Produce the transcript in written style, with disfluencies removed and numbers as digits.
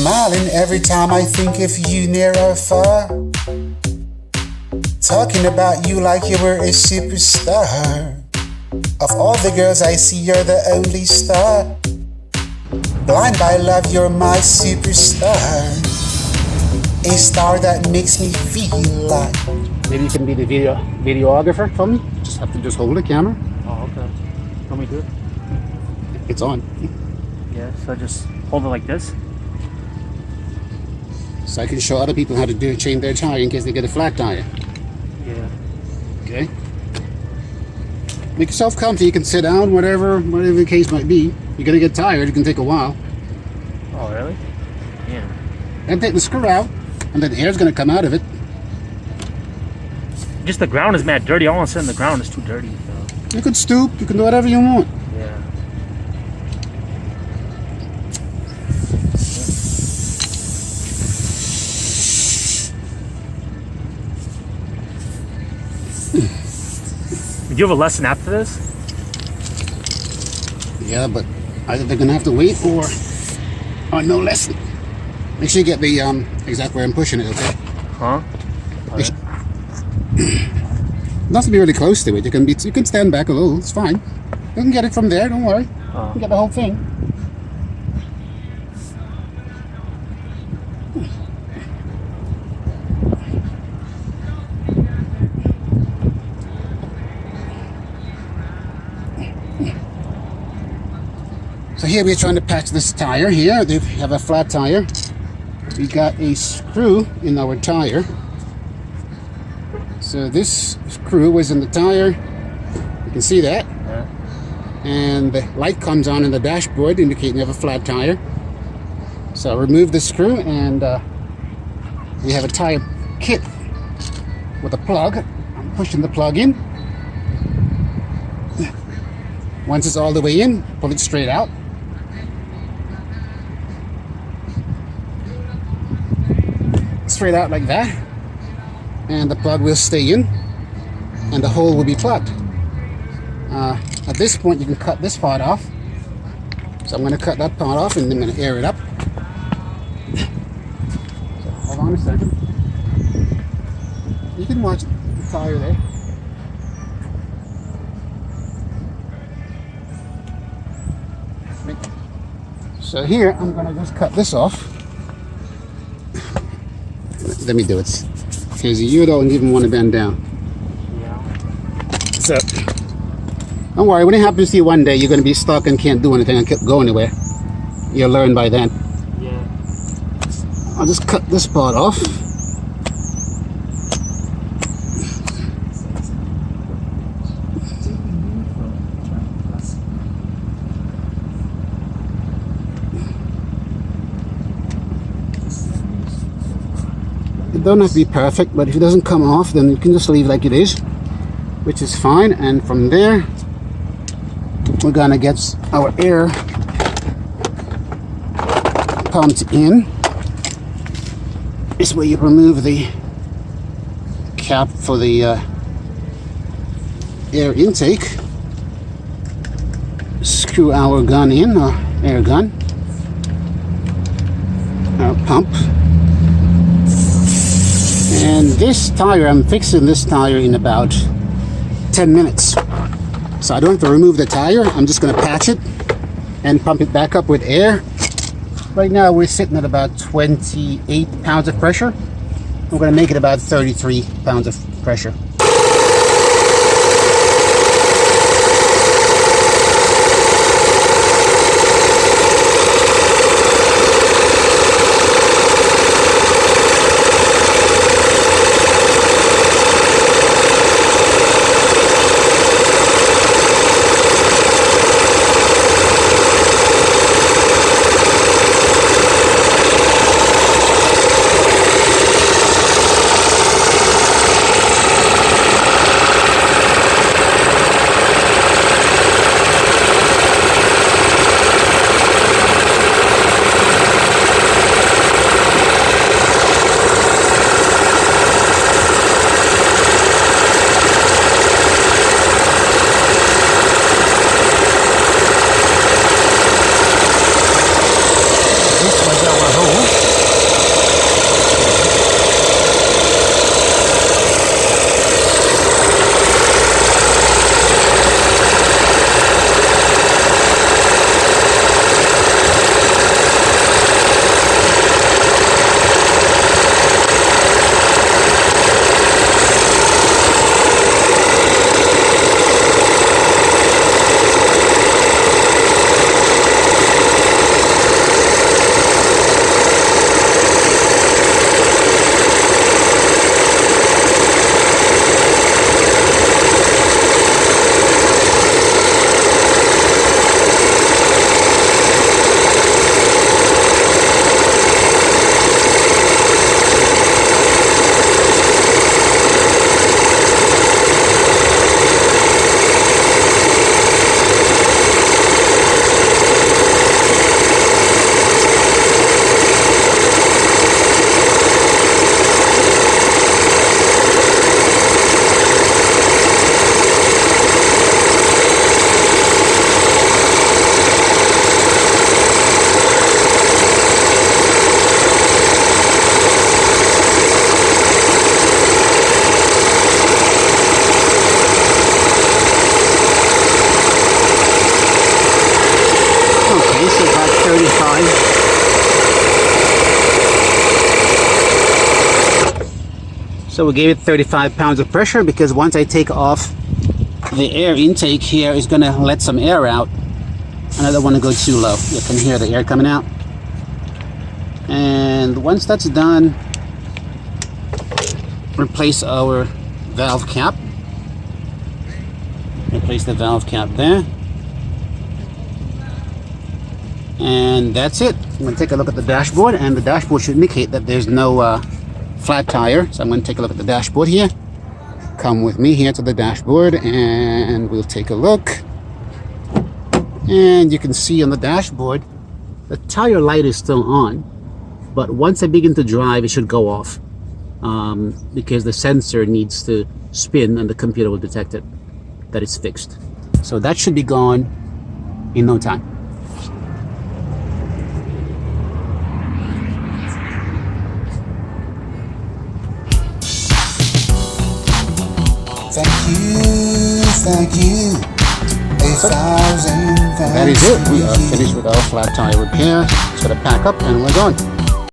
smiling every time I think of you near or far. Talking about you like you were a superstar. Of all the girls I see, you're the only star. Blind by love, you're my superstar. A star that makes me feel like. Maybe you can be the videographer for me. Just have to hold the camera. Oh, okay. Want me to do it? It's on. Yeah, so just hold it like this. So I can show other people how to change their tire in case they get a flat tire. Yeah. Okay. Make yourself comfy. You can sit down, whatever the case might be. You're gonna get tired. It can take a while. Oh, really? Yeah. And take the screw out, and then the air's gonna come out of it. Just the ground is mad dirty. All of a sudden, the ground is too dirty. So. You can stoop. You can do whatever you want. Yeah. Do you have a lesson after this? Yeah, but either they're gonna have to wait or no lesson. Make sure you get the exact where I'm pushing it, okay? Huh? It has to be really close to it. You can stand back a little. It's fine. You can get it from there. Don't worry. You can get the whole thing. So here we're trying to patch this tire here. They have a flat tire. We got a screw in our tire. So this screw was in the tire. You can see that. Yeah. And the light comes on in the dashboard indicating you have a flat tire. So I remove the screw and we have a tire kit with a plug. I'm pushing the plug in. Once it's all the way in, pull it straight out. Straight out like that, and the plug will stay in and the hole will be plugged. At this point you can cut this part off, so I'm going to cut that part off and then I'm going to air it up. So hold on a second. You can watch the tire there. So here I'm going to just cut this off. Let me do it, because you don't even want to bend down. Yeah. So, don't worry, when it happens to you one day, you're going to be stuck and can't do anything and can't go anywhere. You'll learn by then. Yeah. I'll just cut this part off. It don't have to be perfect, but if it doesn't come off, then you can just leave like it is, which is fine. And from there, we're gonna get our air pumped in. This way you remove the cap for the air intake. Screw our gun in, our air gun, our pump. And this tire, I'm fixing this tire in about 10 minutes. So I don't have to remove the tire. I'm just going to patch it and pump it back up with air. Right now we're sitting at about 28 pounds of pressure. We're going to make it about 33 pounds of pressure. to about 35. So we gave it 35 pounds of pressure because once I take off the air intake here, is going to let some air out, and I don't want to go too low. You can hear the air coming out. And once that's done, replace our valve cap. Replace the valve cap there. And that's it. I'm going to take a look at the dashboard, and the dashboard should indicate that there's no flat tire. So I'm going to take a look at the dashboard here. Come with me here to the dashboard and we'll take a look. And you can see on the dashboard, the tire light is still on, but once I begin to drive, it should go off because the sensor needs to spin and the computer will detect it, that it's fixed. So that should be gone in no time. Thank you, 1,000 thanks. That is it. We are finished with our flat tire repair. Just gotta pack up and we're gone.